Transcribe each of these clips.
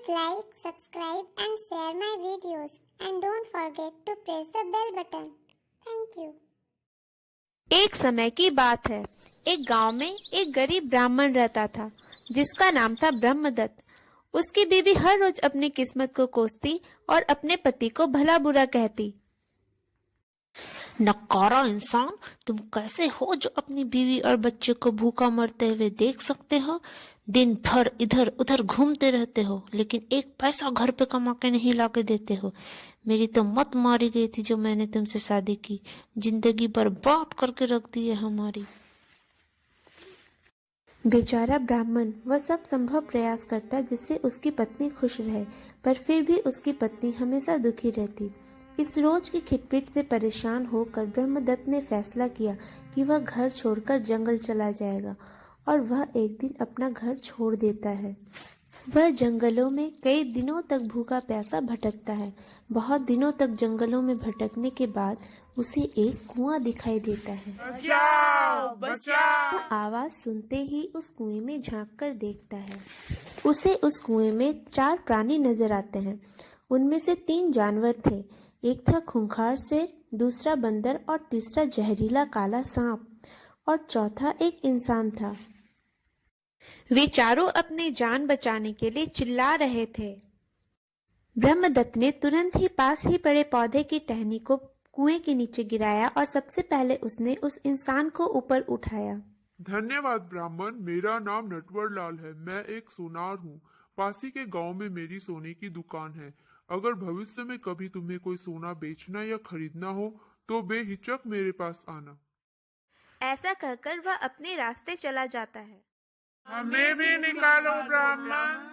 Please like, subscribe and share my videos and don't forget to press the bell button. Thank you. एक समय की बात है। एक गांव में एक गरीब ब्राह्मण रहता था जिसका नाम था ब्रह्मदत्त। उसकी बीवी हर रोज अपनी किस्मत को कोसती और अपने पति को भला बुरा कहती। नकारा इंसान, तुम कैसे हो जो अपनी बीवी और बच्चे को भूखा मरते हुए देख सकते हो? दिन भर इधर उधर घूमते रहते हो, लेकिन एक पैसा घर पे कमा के नहीं लाके देते हो। मेरी तो मत मारी गई थी जो मैंने तुमसे शादी की। जिंदगी बर्बाद करके रख दी है हमारी। बेचारा ब्राह्मण वह सब संभव प्रयास करता जिससे उसकी पत्नी खुश रहे, पर फिर भी उसकी पत्नी हमेशा दुखी रहती। इस रोज की खिटपिट से परेशान होकर ब्रह्मदत्त ने फैसला किया कि वह घर छोड़कर जंगल चला जाएगा, और वह एक दिन अपना घर छोड़ देता है। वह जंगलों में कई दिनों तक भूखा प्यासा भटकता है। बहुत दिनों तक जंगलों में भटकने के बाद उसे एक कुआं दिखाई देता है। बचाओ, बचाओ। वह आवाज सुनते ही उस कुएं में झांक कर देखता है। उसे उस कुएं में 4 प्राणी नजर आते हैं। उनमें से 3 जानवर थे। एक था खूंखार शेर, दूसरा बंदर और तीसरा जहरीला काला सांप, और चौथा एक इंसान था। वे चारों अपनी जान बचाने के लिए चिल्ला रहे थे। ब्रह्मदत्त ने तुरंत ही पास ही पड़े पौधे की टहनी को कुएं के नीचे गिराया और सबसे पहले उसने उस इंसान को ऊपर उठाया। धन्यवाद ब्राह्मण, मेरा नाम नटवर लाल है। मैं एक सोनार हूँ। पासी के गांव में मेरी सोने की दुकान है। अगर भविष्य में कभी तुम्हें कोई सोना बेचना या खरीदना हो तो बेहिचक मेरे पास आना। ऐसा कहकर वह अपने रास्ते चला जाता है। हमें भी निकालो ब्राह्मण।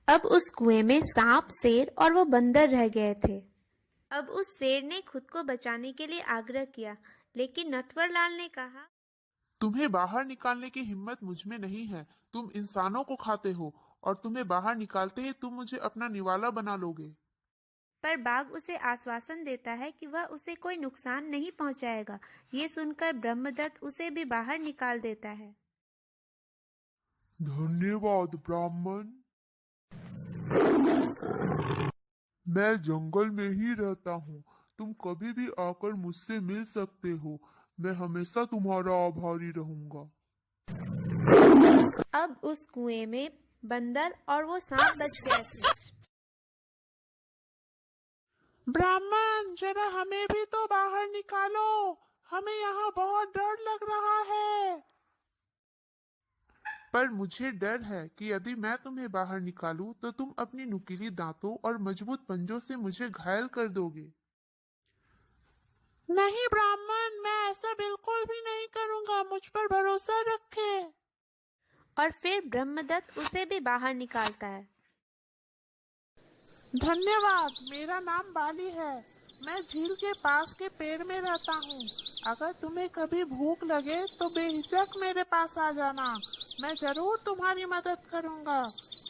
अब उस कुएं में सांप, शेर और वो बंदर रह गए थे। अब उस शेर ने खुद को बचाने के लिए आग्रह किया, लेकिन नटवरलाल ने कहा, तुम्हें बाहर निकालने की हिम्मत मुझ में नहीं है। तुम इंसानों को खाते हो और तुम्हें बाहर निकालते ही तुम मुझे अपना निवाला बना लोगे। पर बाघ उसे आश्वासन देता है कि वह उसे कोई नुकसान नहीं पहुंचाएगा। ये सुनकर ब्रह्मदत्त उसे भी बाहर निकाल देता है। धन्यवाद ब्राह्मण। मैं जंगल में ही रहता हूँ। तुम कभी भी आकर मुझसे मिल सकते हो। मैं हमेशा तुम्हारा आभारी रहूंगा। अब उस कुएं में बंदर और वो सांप बच गए थे। ब्राह्मण, जरा हमें भी तो बाहर निकालो। हमें यहाँ बहुत डर लग रहा है। पर मुझे डर है कि यदि मैं तुम्हें बाहर निकालूं तो तुम अपनी नुकीली दांतों और मजबूत पंजों से मुझे घायल कर दोगे। नहीं ब्राह्मण, मैं ऐसा बिल्कुल भी नहीं करूँगा। मुझ पर भरोसा रखे। और फिर ब्रह्मदत्त उसे भी बाहर निकालता है। धन्यवाद। मेरा नाम बाली है। मैं झील के पास के पेड़ में रहता हूँ। अगर तुम्हें कभी भूख लगे तो बेहिचक मेरे पास आ जाना। मैं जरूर तुम्हारी मदद करूँगा।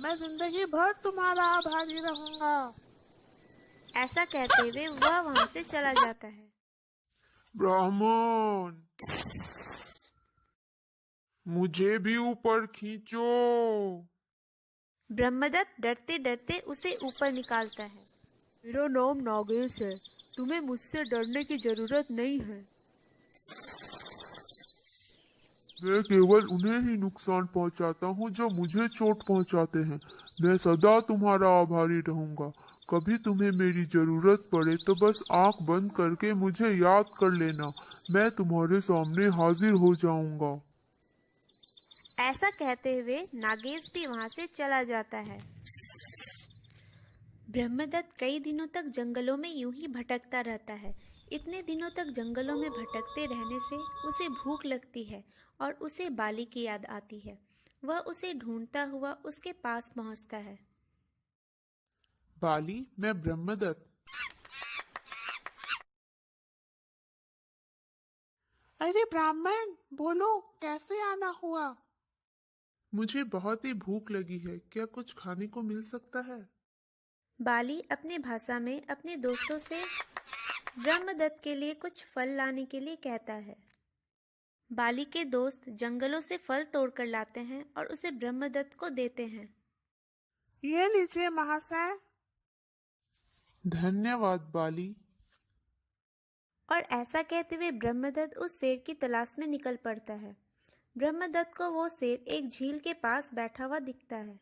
मैं जिंदगी भर तुम्हारा आभारी रहूँगा। ऐसा कहते हुए वह वहां से चला जाता है। ब्राह्मण, मुझे भी ऊपर खींचो। ब्रह्मदत्त डरते डरते उसे ऊपर निकालता है। मेरा नाम नागेश है। तुम्हें मुझसे डरने की जरूरत नहीं है। मैं केवल उन्हें ही नुकसान पहुंचाता हूं जो मुझे चोट पहुंचाते हैं। मैं सदा तुम्हारा आभारी रहूंगा। कभी तुम्हें मेरी जरूरत पड़े तो बस आंख बंद करके मुझे याद कर लेना। मैं तुम्हारे सामने हाजिर हो जाऊंगा। ऐसा कहते हुए नागेश भी वहां से चला जाता है। ब्रह्मदत्त कई दिनों तक जंगलों में यूं ही भटकता रहता है। इतने दिनों तक जंगलों में भटकते रहने से उसे भूख लगती है और उसे बाली की याद आती है। वह उसे ढूंढता हुआ उसके पास पहुंचता है। बाली, मैं ब्रह्मदत्त। अरे ब्राह्मण, बोलो, कैसे आना हुआ? मुझे बहुत ही भूख लगी है। क्या कुछ खाने को मिल सकता है? बाली अपनी भाषा में अपने दोस्तों से ब्रह्मदत्त के लिए कुछ फल लाने के लिए कहता है। बाली के दोस्त जंगलों से फल तोड़कर लाते हैं और उसे ब्रह्मदत्त को देते हैं। ये लीजिए महाशय। धन्यवाद बाली। और ऐसा कहते हुए ब्रह्मदत्त उस शेर की तलाश में निकल पड़ता है। ब्रह्मदत्त को वो शेर एक झील के पास बैठा हुआ दिखता है।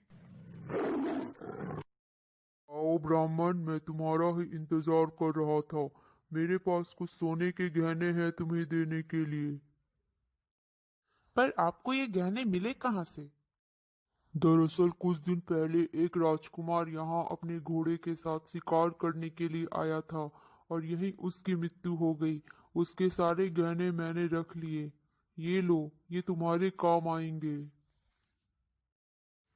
आओ ब्राह्मण, मैं तुम्हारा ही इंतजार कर रहा था। मेरे पास कुछ सोने के गहने हैं तुम्हें देने के लिए। पर आपको ये गहने मिले कहाँ से? दरअसल कुछ दिन पहले एक राजकुमार यहाँ अपने घोड़े के साथ शिकार करने के लिए आया था और यहीं उसकी मृत्यु हो गई। उसके सारे गहने मैंने रख लिए। ये लो, ये तुम्हारे काम आएंगे।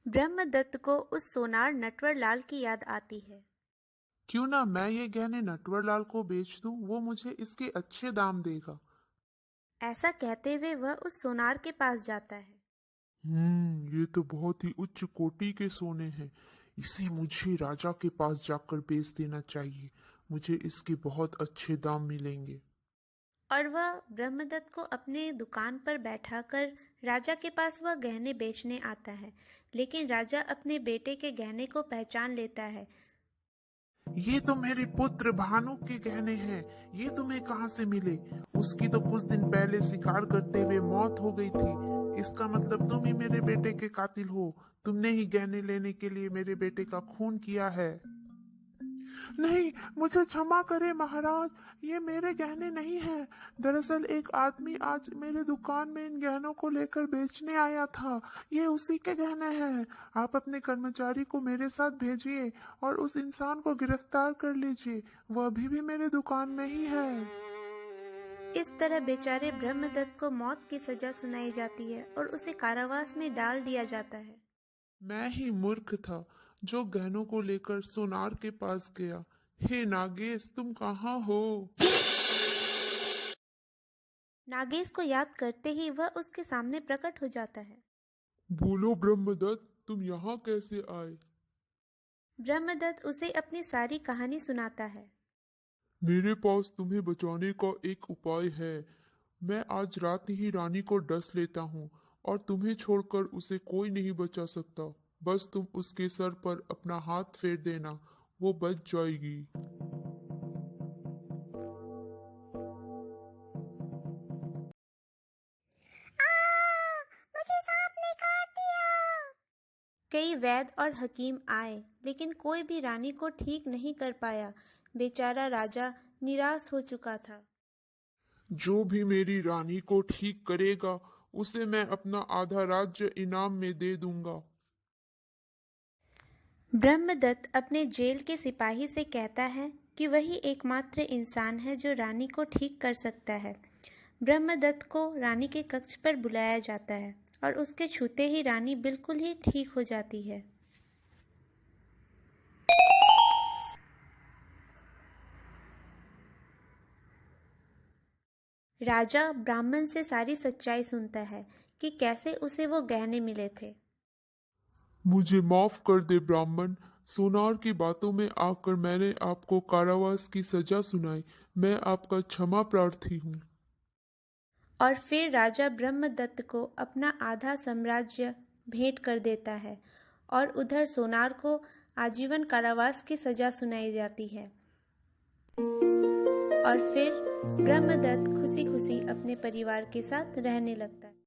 ब्रह्मदत्त को उस सोनार नटवरलाल की याद आती है। क्यों ना मैं ये गहने नटवरलाल को बेच दूं, वो मुझे इसके अच्छे दाम देगा। ऐसा कहते हुए वह उस सोनार के पास जाता है। ये तो बहुत ही उच्च कोटि के सोने हैं। इसे मुझे राजा के पास जाकर बेच देना चाहिए। मुझे इसके बहुत अच्छे दाम मिलेंगे। और वह ब्रह्मदत्त को अपने दुकान पर बैठाकर राजा के पास वह गहने बेचने आता है। लेकिन राजा अपने बेटे के गहने को पहचान लेता है। ये तो मेरे पुत्र भानु के गहने हैं। ये तुम्हें कहाँ से मिले? उसकी तो कुछ दिन पहले शिकार करते हुए मौत हो गई थी। इसका मतलब तुम ही मेरे बेटे के कातिल हो। तुमने ही गहने लेने के लिए मेरे बेटे का खून किया है। नहीं, मुझे क्षमा करें महाराज, ये मेरे गहने नहीं हैं। दरअसल एक आदमी आज मेरे दुकान में इन गहनों को लेकर बेचने आया था। ये उसी के गहने हैं। आप अपने कर्मचारी को मेरे साथ भेजिए और उस इंसान को गिरफ्तार कर लीजिए। वह अभी भी मेरे दुकान में ही है। इस तरह बेचारे ब्रह्मदत्त को मौत की सजा सुनाई जाती है और उसे कारावास में डाल दिया जाता है। मैं ही मूर्ख था जो गहनों को लेकर सोनार के पास गया। हे नागेश, तुम कहाँ हो? नागेश को याद करते ही वह उसके सामने प्रकट हो जाता है। बोलो ब्रह्मदत्त, तुम यहाँ कैसे आए? ब्रह्मदत्त उसे अपनी सारी कहानी सुनाता है। मेरे पास तुम्हें बचाने का एक उपाय है। मैं आज रात ही रानी को डस लेता हूँ और तुम्हें छोड़कर उसे कोई नहीं बचा सकता। बस तुम उसके सर पर अपना हाथ फेर देना, वो बच जाएगी। मुझे सांप ने काट दिया। कई वैद्य और हकीम आए, लेकिन कोई भी रानी को ठीक नहीं कर पाया। बेचारा राजा निराश हो चुका था। जो भी मेरी रानी को ठीक करेगा उसे मैं अपना आधा राज्य इनाम में दे दूंगा। ब्रह्मदत्त अपने जेल के सिपाही से कहता है कि वही एकमात्र इंसान है जो रानी को ठीक कर सकता है। ब्रह्मदत्त को रानी के कक्ष पर बुलाया जाता है और उसके छूते ही रानी बिल्कुल ही ठीक हो जाती है। राजा ब्राह्मण से सारी सच्चाई सुनता है कि कैसे उसे वो गहने मिले थे। मुझे माफ कर दे ब्राह्मण। सोनार की बातों में आकर मैंने आपको कारावास की सजा सुनाई। मैं आपका क्षमा प्रार्थी हूँ। और फिर राजा ब्रह्मदत्त को अपना आधा साम्राज्य भेंट कर देता है और उधर सोनार को आजीवन कारावास की सजा सुनाई जाती है। और फिर ब्रह्मदत्त खुशी खुशी अपने परिवार के साथ रहने लगता है।